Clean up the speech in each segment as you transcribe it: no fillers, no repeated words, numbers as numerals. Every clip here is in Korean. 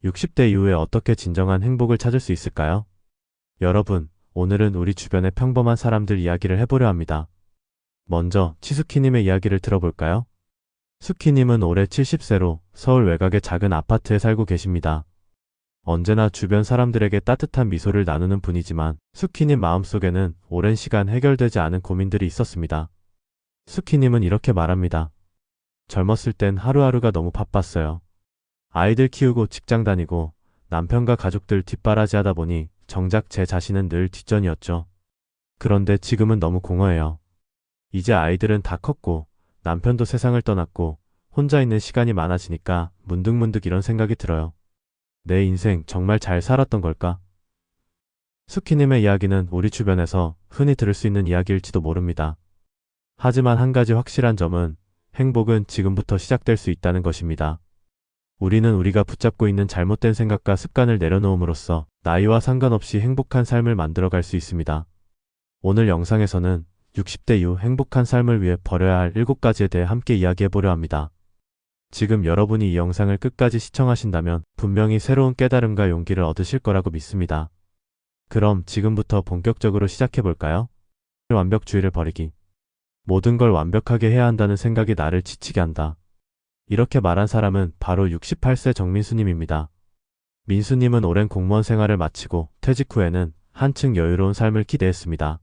60대 이후에 어떻게 진정한 행복을 찾을 수 있을까요? 여러분, 오늘은 우리 주변의 평범한 사람들 이야기를 해보려 합니다. 먼저 치수키님의 이야기를 들어볼까요? 수키님은 올해 70세로 서울 외곽의 작은 아파트에 살고 계십니다. 언제나 주변 사람들에게 따뜻한 미소를 나누는 분이지만 수키님 마음속에는 오랜 시간 해결되지 않은 고민들이 있었습니다. 수키님은 이렇게 말합니다. 젊었을 땐 하루하루가 너무 바빴어요. 아이들 키우고 직장 다니고 남편과 가족들 뒷바라지하다 보니 정작 제 자신은 늘 뒷전이었죠. 그런데 지금은 너무 공허해요. 이제 아이들은 다 컸고 남편도 세상을 떠났고 혼자 있는 시간이 많아지니까 문득문득 이런 생각이 들어요. 내 인생 정말 잘 살았던 걸까? 수키님의 이야기는 우리 주변에서 흔히 들을 수 있는 이야기일지도 모릅니다. 하지만 한 가지 확실한 점은 행복은 지금부터 시작될 수 있다는 것입니다. 우리는 우리가 붙잡고 있는 잘못된 생각과 습관을 내려놓음으로써 나이와 상관없이 행복한 삶을 만들어갈 수 있습니다. 오늘 영상에서는 60대 이후 행복한 삶을 위해 버려야 할 7가지에 대해 함께 이야기해보려 합니다. 지금 여러분이 이 영상을 끝까지 시청하신다면 분명히 새로운 깨달음과 용기를 얻으실 거라고 믿습니다. 그럼 지금부터 본격적으로 시작해볼까요? 완벽주의를 버리기. 모든 걸 완벽하게 해야 한다는 생각이 나를 지치게 한다. 이렇게 말한 사람은 바로 68세 정민수님입니다. 민수님은 오랜 공무원 생활을 마치고 퇴직 후에는 한층 여유로운 삶을 기대했습니다.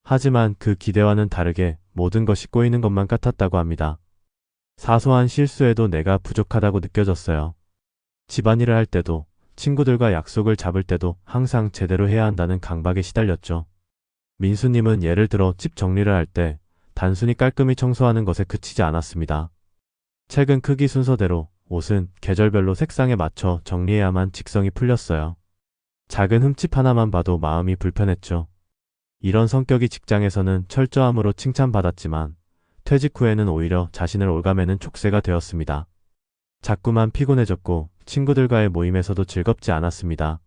하지만 그 기대와는 다르게 모든 것이 꼬이는 것만 같았다고 합니다. 사소한 실수에도 내가 부족하다고 느껴졌어요. 집안일을 할 때도 친구들과 약속을 잡을 때도 항상 제대로 해야 한다는 강박에 시달렸죠. 민수님은 예를 들어 집 정리를 할 때 단순히 깔끔히 청소하는 것에 그치지 않았습니다. 책은 크기 순서대로, 옷은 계절별로 색상에 맞춰 정리해야만 직성이 풀렸어요. 작은 흠집 하나만 봐도 마음이 불편했죠. 이런 성격이 직장에서는 철저함으로 칭찬받았지만 퇴직 후에는 오히려 자신을 올가매는 족쇄가 되었습니다. 자꾸만 피곤해졌고 친구들과의 모임에서도 즐겁지 않았습니다.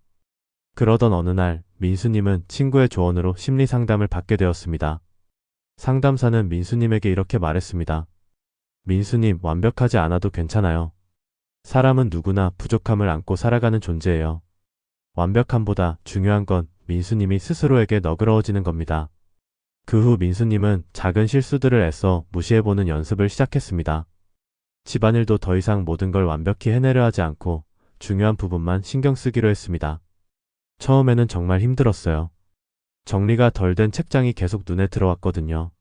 그러던 어느 날 민수님은 친구의 조언으로 심리 상담을 받게 되었습니다. 상담사는 민수님에게 이렇게 말했습니다. 민수님, 완벽하지 않아도 괜찮아요. 사람은 누구나 부족함을 안고 살아가는 존재예요. 완벽함보다 중요한 건 민수님이 스스로에게 너그러워지는 겁니다. 그 후 민수님은 작은 실수들을 애써 무시해보는 연습을 시작했습니다. 집안일도 더 이상 모든 걸 완벽히 해내려 하지 않고 중요한 부분만 신경 쓰기로 했습니다. 처음에는 정말 힘들었어요. 정리가 덜 된 책장이 계속 눈에 들어왔거든요.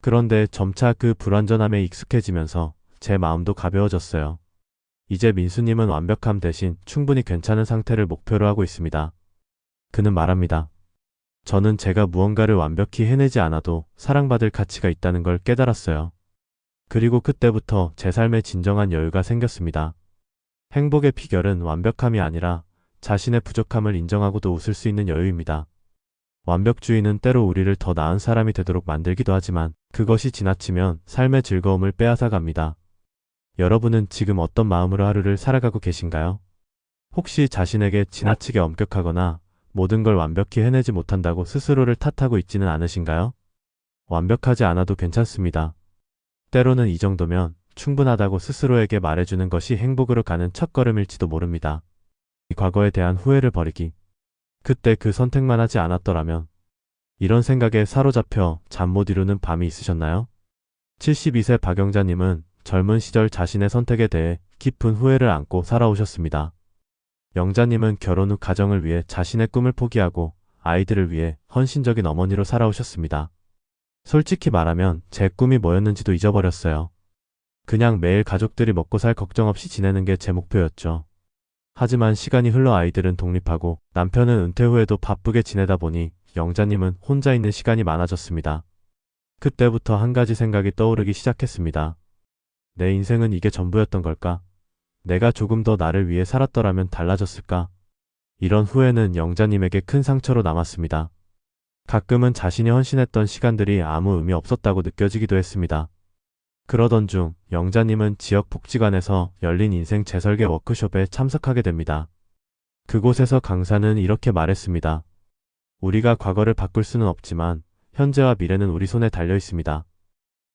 그런데 점차 그 불완전함에 익숙해지면서 제 마음도 가벼워졌어요. 이제 민수님은 완벽함 대신 충분히 괜찮은 상태를 목표로 하고 있습니다. 그는 말합니다. 저는 제가 무언가를 완벽히 해내지 않아도 사랑받을 가치가 있다는 걸 깨달았어요. 그리고 그때부터 제 삶에 진정한 여유가 생겼습니다. 행복의 비결은 완벽함이 아니라 자신의 부족함을 인정하고도 웃을 수 있는 여유입니다. 완벽주의는 때로 우리를 더 나은 사람이 되도록 만들기도 하지만 그것이 지나치면 삶의 즐거움을 빼앗아 갑니다. 여러분은 지금 어떤 마음으로 하루를 살아가고 계신가요? 혹시 자신에게 지나치게 엄격하거나 모든 걸 완벽히 해내지 못한다고 스스로를 탓하고 있지는 않으신가요? 완벽하지 않아도 괜찮습니다. 때로는 이 정도면 충분하다고 스스로에게 말해주는 것이 행복으로 가는 첫걸음일지도 모릅니다. 이 과거에 대한 후회를 버리기. 그때 그 선택만 하지 않았더라면. 이런 생각에 사로잡혀 잠 못 이루는 밤이 있으셨나요? 72세 박영자님은 젊은 시절 자신의 선택에 대해 깊은 후회를 안고 살아오셨습니다. 영자님은 결혼 후 가정을 위해 자신의 꿈을 포기하고 아이들을 위해 헌신적인 어머니로 살아오셨습니다. 솔직히 말하면 제 꿈이 뭐였는지도 잊어버렸어요. 그냥 매일 가족들이 먹고 살 걱정 없이 지내는 게 제 목표였죠. 하지만 시간이 흘러 아이들은 독립하고 남편은 은퇴 후에도 바쁘게 지내다 보니 영자님은 혼자 있는 시간이 많아졌습니다. 그때부터 한 가지 생각이 떠오르기 시작했습니다. 내 인생은 이게 전부였던 걸까? 내가 조금 더 나를 위해 살았더라면 달라졌을까? 이런 후회는 영자님에게 큰 상처로 남았습니다. 가끔은 자신이 헌신했던 시간들이 아무 의미 없었다고 느껴지기도 했습니다. 그러던 중 영자님은 지역 복지관에서 열린 인생 재설계 워크숍에 참석하게 됩니다. 그곳에서 강사는 이렇게 말했습니다. 우리가 과거를 바꿀 수는 없지만 현재와 미래는 우리 손에 달려 있습니다.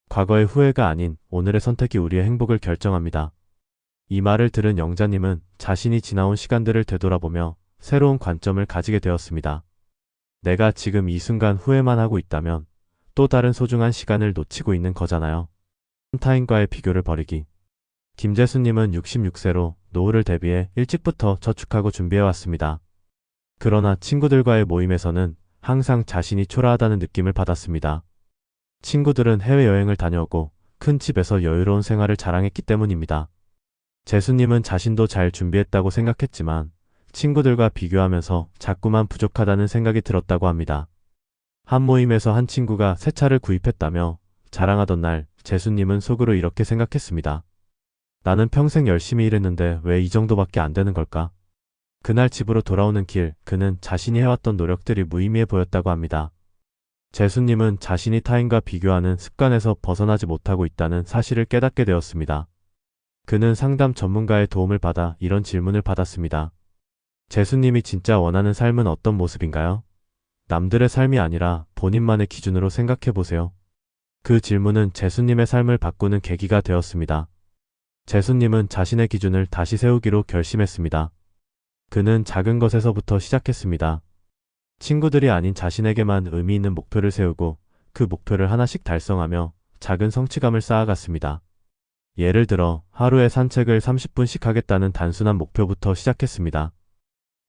과거의 후회가 아닌 오늘의 선택이 우리의 행복을 결정합니다. 이 말을 들은 영자님은 자신이 지나온 시간들을 되돌아보며 새로운 관점을 가지게 되었습니다. 내가 지금 이 순간 후회만 하고 있다면 또 다른 소중한 시간을 놓치고 있는 거잖아요. 타인과의 비교를 버리기. 김재수님은 66세로 노후를 대비해 일찍부터 저축하고 준비해왔습니다. 그러나 친구들과의 모임에서는 항상 자신이 초라하다는 느낌을 받았습니다. 친구들은 해외여행을 다녀오고 큰 집에서 여유로운 생활을 자랑했기 때문입니다. 재수님은 자신도 잘 준비했다고 생각했지만 친구들과 비교하면서 자꾸만 부족하다는 생각이 들었다고 합니다. 한 모임에서 한 친구가 새 차를 구입했다며 자랑하던 날 재수님은 속으로 이렇게 생각했습니다. 나는 평생 열심히 일했는데 왜 이 정도밖에 안 되는 걸까? 그날 집으로 돌아오는 길, 그는 자신이 해왔던 노력들이 무의미해 보였다고 합니다. 재수님은 자신이 타인과 비교하는 습관에서 벗어나지 못하고 있다는 사실을 깨닫게 되었습니다. 그는 상담 전문가의 도움을 받아 이런 질문을 받았습니다. 재수님이 진짜 원하는 삶은 어떤 모습인가요? 남들의 삶이 아니라 본인만의 기준으로 생각해 보세요. 그 질문은 재수님의 삶을 바꾸는 계기가 되었습니다. 재수님은 자신의 기준을 다시 세우기로 결심했습니다. 그는 작은 것에서부터 시작했습니다. 친구들이 아닌 자신에게만 의미 있는 목표를 세우고 그 목표를 하나씩 달성하며 작은 성취감을 쌓아갔습니다. 예를 들어 하루에 산책을 30분씩 하겠다는 단순한 목표부터 시작했습니다.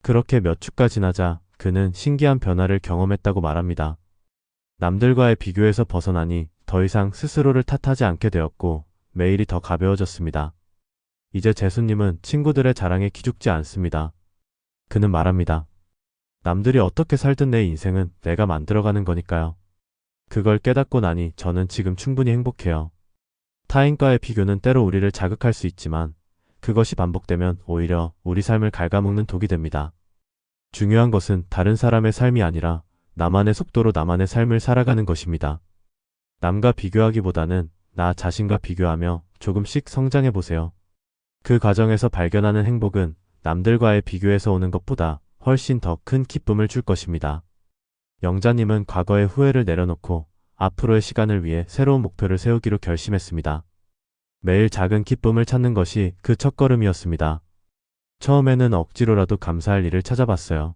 그렇게 몇 주가 지나자 그는 신기한 변화를 경험했다고 말합니다. 남들과의 비교에서 벗어나니 더 이상 스스로를 탓하지 않게 되었고 매일이 더 가벼워졌습니다. 이제 재수님은 친구들의 자랑에 기죽지 않습니다. 그는 말합니다. 남들이 어떻게 살든 내 인생은 내가 만들어가는 거니까요. 그걸 깨닫고 나니 저는 지금 충분히 행복해요. 타인과의 비교는 때로 우리를 자극할 수 있지만 그것이 반복되면 오히려 우리 삶을 갉아먹는 독이 됩니다. 중요한 것은 다른 사람의 삶이 아니라 나만의 속도로 나만의 삶을 살아가는 것입니다. 남과 비교하기보다는 나 자신과 비교하며 조금씩 성장해 보세요. 그 과정에서 발견하는 행복은 남들과의 비교에서 오는 것보다 훨씬 더 큰 기쁨을 줄 것입니다. 영자님은 과거의 후회를 내려놓고 앞으로의 시간을 위해 새로운 목표를 세우기로 결심했습니다. 매일 작은 기쁨을 찾는 것이 그 첫걸음이었습니다. 처음에는 억지로라도 감사할 일을 찾아봤어요.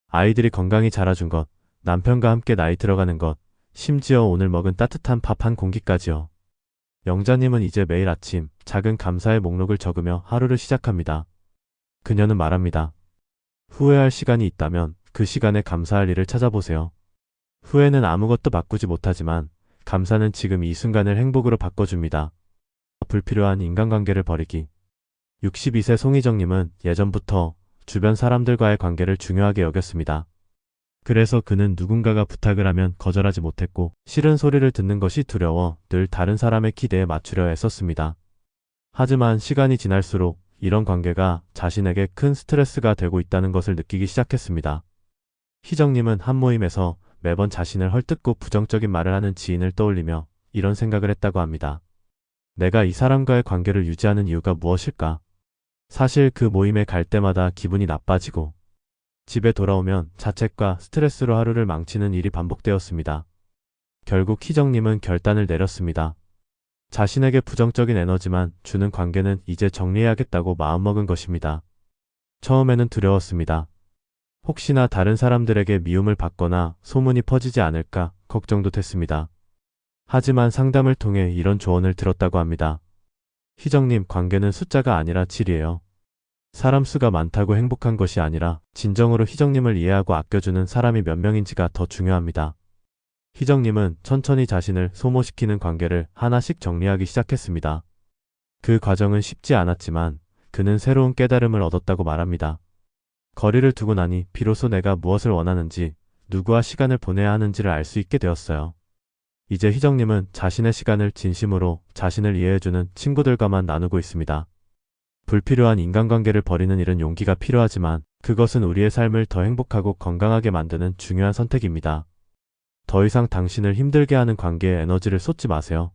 아이들이 건강히 자라준 것, 남편과 함께 나이 들어가는 것, 심지어 오늘 먹은 따뜻한 밥 한 공기까지요. 영자님은 이제 매일 아침 작은 감사의 목록을 적으며 하루를 시작합니다. 그녀는 말합니다. 후회할 시간이 있다면 그 시간에 감사할 일을 찾아보세요. 후회는 아무것도 바꾸지 못하지만 감사는 지금 이 순간을 행복으로 바꿔줍니다. 불필요한 인간관계를 버리기. 62세 송희정님은 예전부터 주변 사람들과의 관계를 중요하게 여겼습니다. 그래서 그는 누군가가 부탁을 하면 거절하지 못했고 싫은 소리를 듣는 것이 두려워 늘 다른 사람의 기대에 맞추려 애썼습니다. 하지만 시간이 지날수록 이런 관계가 자신에게 큰 스트레스가 되고 있다는 것을 느끼기 시작했습니다. 희정님은 한 모임에서 매번 자신을 헐뜯고 부정적인 말을 하는 지인을 떠올리며 이런 생각을 했다고 합니다. 내가 이 사람과의 관계를 유지하는 이유가 무엇일까? 사실 그 모임에 갈 때마다 기분이 나빠지고 집에 돌아오면 자책과 스트레스로 하루를 망치는 일이 반복되었습니다. 결국 희정님은 결단을 내렸습니다. 자신에게 부정적인 에너지만 주는 관계는 이제 정리해야겠다고 마음먹은 것입니다. 처음에는 두려웠습니다. 혹시나 다른 사람들에게 미움을 받거나 소문이 퍼지지 않을까 걱정도 됐습니다. 하지만 상담을 통해 이런 조언을 들었다고 합니다. 희정님, 관계는 숫자가 아니라 질이에요. 사람 수가 많다고 행복한 것이 아니라 진정으로 희정님을 이해하고 아껴주는 사람이 몇 명인지가 더 중요합니다. 희정님은 천천히 자신을 소모시키는 관계를 하나씩 정리하기 시작했습니다. 그 과정은 쉽지 않았지만 그는 새로운 깨달음을 얻었다고 말합니다. 거리를 두고 나니 비로소 내가 무엇을 원하는지, 누구와 시간을 보내야 하는지를 알 수 있게 되었어요. 이제 희정님은 자신의 시간을 진심으로 자신을 이해해주는 친구들과만 나누고 있습니다. 불필요한 인간관계를 버리는 일은 용기가 필요하지만 그것은 우리의 삶을 더 행복하고 건강하게 만드는 중요한 선택입니다. 더 이상 당신을 힘들게 하는 관계에 에너지를 쏟지 마세요.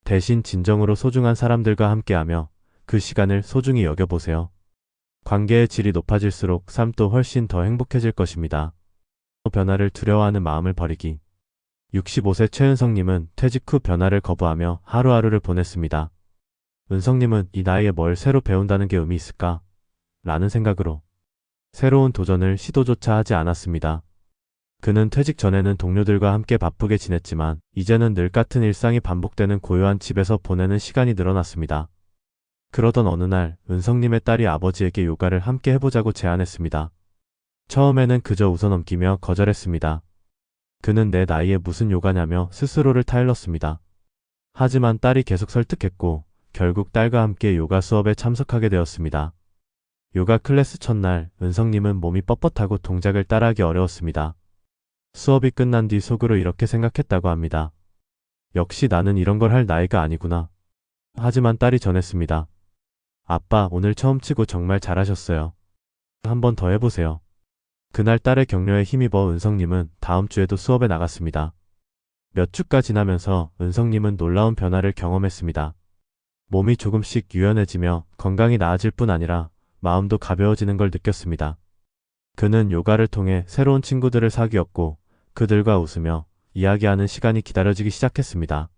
대신 진정으로 소중한 사람들과 함께하며 그 시간을 소중히 여겨보세요. 관계의 질이 높아질수록 삶도 훨씬 더 행복해질 것입니다. 변화를 두려워하는 마음을 버리기. 65세 최은성님은 퇴직 후 변화를 거부하며 하루하루를 보냈습니다. 은성님은 이 나이에 뭘 새로 배운다는 게 의미 있을까? 라는 생각으로 새로운 도전을 시도조차 하지 않았습니다. 그는 퇴직 전에는 동료들과 함께 바쁘게 지냈지만 이제는 늘 같은 일상이 반복되는 고요한 집에서 보내는 시간이 늘어났습니다. 그러던 어느 날 은성님의 딸이 아버지에게 요가를 함께 해보자고 제안했습니다. 처음에는 그저 웃어넘기며 거절했습니다. 그는 내 나이에 무슨 요가냐며 스스로를 타일렀습니다. 하지만 딸이 계속 설득했고 결국 딸과 함께 요가 수업에 참석하게 되었습니다. 요가 클래스 첫날 은성님은 몸이 뻣뻣하고 동작을 따라하기 어려웠습니다. 수업이 끝난 뒤 속으로 이렇게 생각했다고 합니다. 역시 나는 이런 걸 할 나이가 아니구나. 하지만 딸이 전했습니다. 아빠, 오늘 처음 치고 정말 잘하셨어요. 한 번 더 해보세요. 그날 딸의 격려에 힘입어 은성님은 다음 주에도 수업에 나갔습니다. 몇 주가 지나면서 은성님은 놀라운 변화를 경험했습니다. 몸이 조금씩 유연해지며 건강이 나아질 뿐 아니라 마음도 가벼워지는 걸 느꼈습니다. 그는 요가를 통해 새로운 친구들을 사귀었고 그들과 웃으며 이야기하는 시간이 기다려지기 시작했습니다.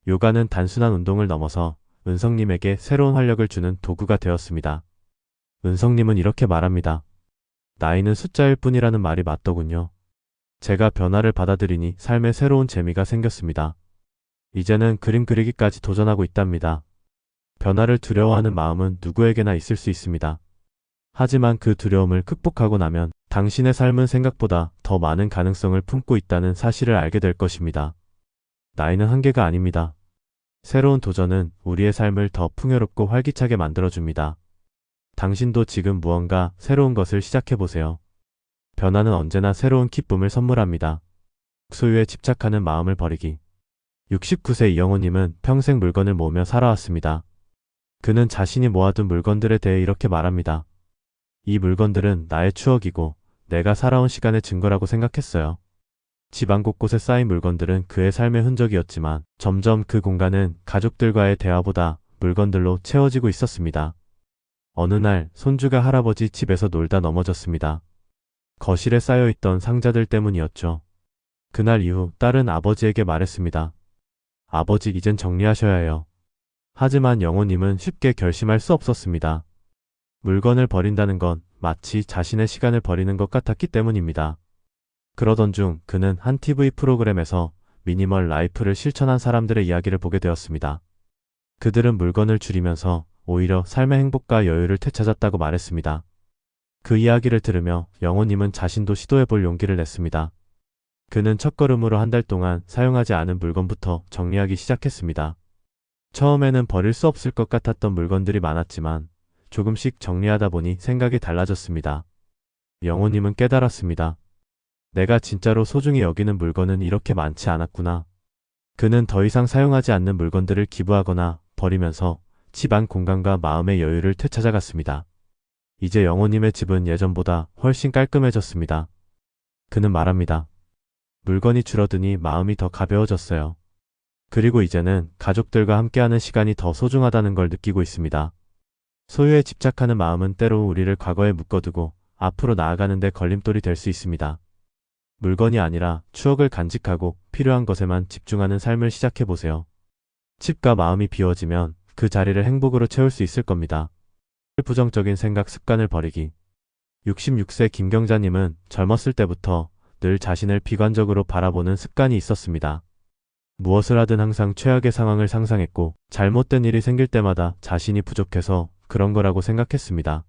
요가는 단순한 운동을 넘어서 은성님에게 새로운 활력을 주는 도구가 되었습니다. 은성님은 이렇게 말합니다. 나이는 숫자일 뿐이라는 말이 맞더군요. 제가 변화를 받아들이니 삶에 새로운 재미가 생겼습니다. 이제는 그림 그리기까지 도전하고 있답니다. 변화를 두려워하는 마음은 누구에게나 있을 수 있습니다. 하지만 그 두려움을 극복하고 나면 당신의 삶은 생각보다 더 많은 가능성을 품고 있다는 사실을 알게 될 것입니다. 나이는 한계가 아닙니다. 새로운 도전은 우리의 삶을 더 풍요롭고 활기차게 만들어줍니다. 당신도 지금 무언가 새로운 것을 시작해보세요. 변화는 언제나 새로운 기쁨을 선물합니다. 소유에 집착하는 마음을 버리기. 69세 이영호님은 평생 물건을 모으며 살아왔습니다. 그는 자신이 모아둔 물건들에 대해 이렇게 말합니다. 이 물건들은 나의 추억이고 내가 살아온 시간의 증거라고 생각했어요. 집안 곳곳에 쌓인 물건들은 그의 삶의 흔적이었지만 점점 그 공간은 가족들과의 대화보다 물건들로 채워지고 있었습니다. 어느 날 손주가 할아버지 집에서 놀다 넘어졌습니다. 거실에 쌓여있던 상자들 때문이었죠. 그날 이후 딸은 아버지에게 말했습니다. 아버지, 이젠 정리하셔야 해요. 하지만 영호님은 쉽게 결심할 수 없었습니다. 물건을 버린다는 건 마치 자신의 시간을 버리는 것 같았기 때문입니다. 그러던 중 그는 한 TV 프로그램에서 미니멀 라이프를 실천한 사람들의 이야기를 보게 되었습니다. 그들은 물건을 줄이면서 오히려 삶의 행복과 여유를 되찾았다고 말했습니다. 그 이야기를 들으며 영호님은 자신도 시도해볼 용기를 냈습니다. 그는 첫걸음으로 한 달 동안 사용하지 않은 물건부터 정리하기 시작했습니다. 처음에는 버릴 수 없을 것 같았던 물건들이 많았지만 조금씩 정리하다 보니 생각이 달라졌습니다. 영호님은 깨달았습니다. 내가 진짜로 소중히 여기는 물건은 이렇게 많지 않았구나. 그는 더 이상 사용하지 않는 물건들을 기부하거나 버리면서 집안 공간과 마음의 여유를 되찾아갔습니다. 이제 영호님의 집은 예전보다 훨씬 깔끔해졌습니다. 그는 말합니다. 물건이 줄어드니 마음이 더 가벼워졌어요. 그리고 이제는 가족들과 함께하는 시간이 더 소중하다는 걸 느끼고 있습니다. 소유에 집착하는 마음은 때로 우리를 과거에 묶어두고 앞으로 나아가는 데 걸림돌이 될 수 있습니다. 물건이 아니라 추억을 간직하고 필요한 것에만 집중하는 삶을 시작해보세요. 집과 마음이 비워지면 그 자리를 행복으로 채울 수 있을 겁니다. 부정적인 생각 습관을 버리기. 66세 김경자님은 젊었을 때부터 늘 자신을 비관적으로 바라보는 습관이 있었습니다. 무엇을 하든 항상 최악의 상황을 상상했고 잘못된 일이 생길 때마다 자신이 부족해서 그런 거라고 생각했습니다.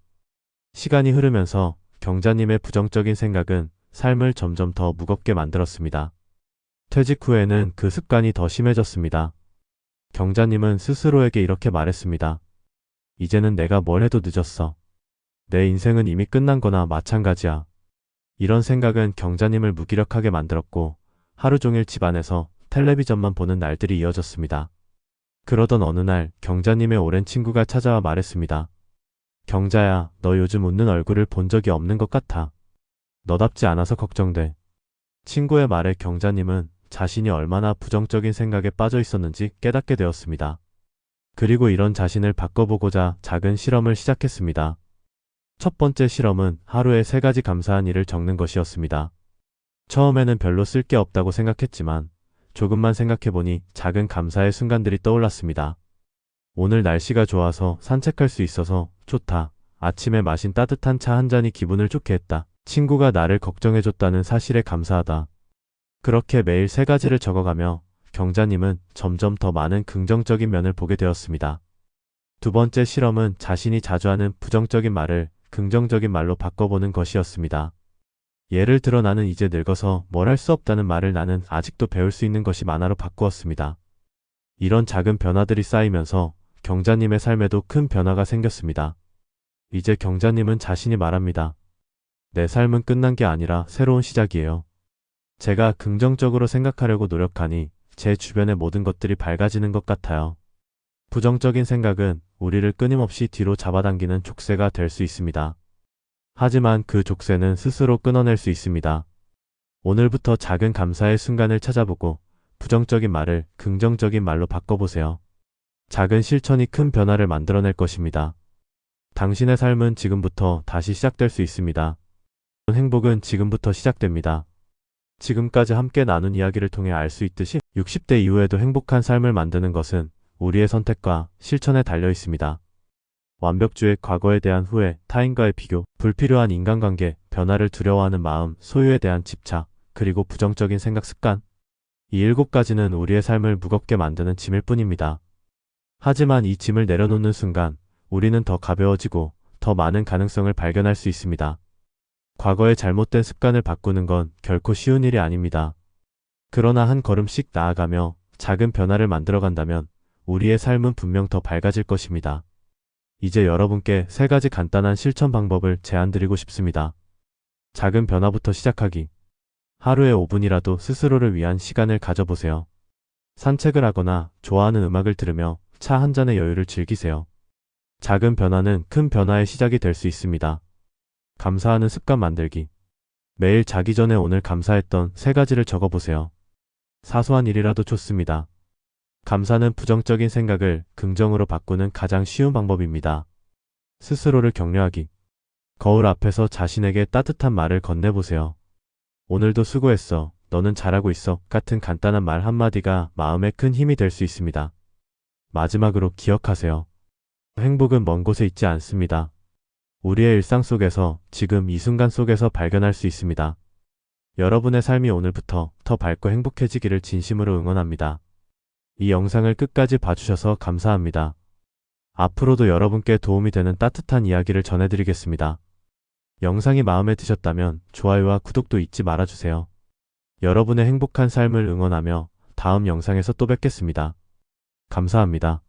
시간이 흐르면서 경자님의 부정적인 생각은 삶을 점점 더 무겁게 만들었습니다. 퇴직 후에는 그 습관이 더 심해졌습니다. 경자님은 스스로에게 이렇게 말했습니다. 이제는 내가 뭘 해도 늦었어. 내 인생은 이미 끝난 거나 마찬가지야. 이런 생각은 경자님을 무기력하게 만들었고 하루 종일 집안에서 텔레비전만 보는 날들이 이어졌습니다. 그러던 어느 날 경자님의 오랜 친구가 찾아와 말했습니다. 경자야, 너 요즘 웃는 얼굴을 본 적이 없는 것 같아. 너답지 않아서 걱정돼. 친구의 말에 경자님은 자신이 얼마나 부정적인 생각에 빠져 있었는지 깨닫게 되었습니다. 그리고 이런 자신을 바꿔보고자 작은 실험을 시작했습니다. 첫 번째 실험은 하루에 3가지 감사한 일을 적는 것이었습니다. 처음에는 별로 쓸 게 없다고 생각했지만 조금만 생각해보니 작은 감사의 순간들이 떠올랐습니다. 오늘 날씨가 좋아서 산책할 수 있어서 좋다. 아침에 마신 따뜻한 차 한 잔이 기분을 좋게 했다. 친구가 나를 걱정해줬다는 사실에 감사하다. 그렇게 매일 세 가지를 적어가며 경자님은 점점 더 많은 긍정적인 면을 보게 되었습니다. 두 번째 실험은 자신이 자주 하는 부정적인 말을 긍정적인 말로 바꿔보는 것이었습니다. 예를 들어 나는 이제 늙어서 뭘 할 수 없다는 말을 나는 아직도 배울 수 있는 것이 많아로 바꾸었습니다. 이런 작은 변화들이 쌓이면서 경자님의 삶에도 큰 변화가 생겼습니다. 이제 경자님은 자신이 말합니다. 내 삶은 끝난 게 아니라 새로운 시작이에요. 제가 긍정적으로 생각하려고 노력하니 제 주변의 모든 것들이 밝아지는 것 같아요. 부정적인 생각은 우리를 끊임없이 뒤로 잡아당기는 족쇄가 될 수 있습니다. 하지만 그 족쇄는 스스로 끊어낼 수 있습니다. 오늘부터 작은 감사의 순간을 찾아보고 부정적인 말을 긍정적인 말로 바꿔보세요. 작은 실천이 큰 변화를 만들어낼 것입니다. 당신의 삶은 지금부터 다시 시작될 수 있습니다. 행복은 지금부터 시작됩니다. 지금까지 함께 나눈 이야기를 통해 알 수 있듯이 60대 이후에도 행복한 삶을 만드는 것은 우리의 선택과 실천에 달려 있습니다. 완벽주의, 과거에 대한 후회, 타인과의 비교, 불필요한 인간관계, 변화를 두려워하는 마음, 소유에 대한 집착, 그리고 부정적인 생각 습관. 이 7가지는 우리의 삶을 무겁게 만드는 짐일 뿐입니다. 하지만 이 짐을 내려놓는 순간 우리는 더 가벼워지고 더 많은 가능성을 발견할 수 있습니다. 과거의 잘못된 습관을 바꾸는 건 결코 쉬운 일이 아닙니다. 그러나 한 걸음씩 나아가며 작은 변화를 만들어간다면 우리의 삶은 분명 더 밝아질 것입니다. 이제 여러분께 3가지 간단한 실천 방법을 제안드리고 싶습니다. 작은 변화부터 시작하기. 하루에 5분이라도 스스로를 위한 시간을 가져보세요. 산책을 하거나 좋아하는 음악을 들으며 차 한 잔의 여유를 즐기세요. 작은 변화는 큰 변화의 시작이 될 수 있습니다. 감사하는 습관 만들기. 매일 자기 전에 오늘 감사했던 3가지를 적어보세요. 사소한 일이라도 좋습니다. 감사는 부정적인 생각을 긍정으로 바꾸는 가장 쉬운 방법입니다. 스스로를 격려하기. 거울 앞에서 자신에게 따뜻한 말을 건네보세요. 오늘도 수고했어. 너는 잘하고 있어. 같은 간단한 말 한마디가 마음에 큰 힘이 될 수 있습니다. 마지막으로 기억하세요. 행복은 먼 곳에 있지 않습니다. 우리의 일상 속에서 지금 이 순간 속에서 발견할 수 있습니다. 여러분의 삶이 오늘부터 더 밝고 행복해지기를 진심으로 응원합니다. 이 영상을 끝까지 봐주셔서 감사합니다. 앞으로도 여러분께 도움이 되는 따뜻한 이야기를 전해드리겠습니다. 영상이 마음에 드셨다면 좋아요와 구독도 잊지 말아주세요. 여러분의 행복한 삶을 응원하며 다음 영상에서 또 뵙겠습니다. 감사합니다.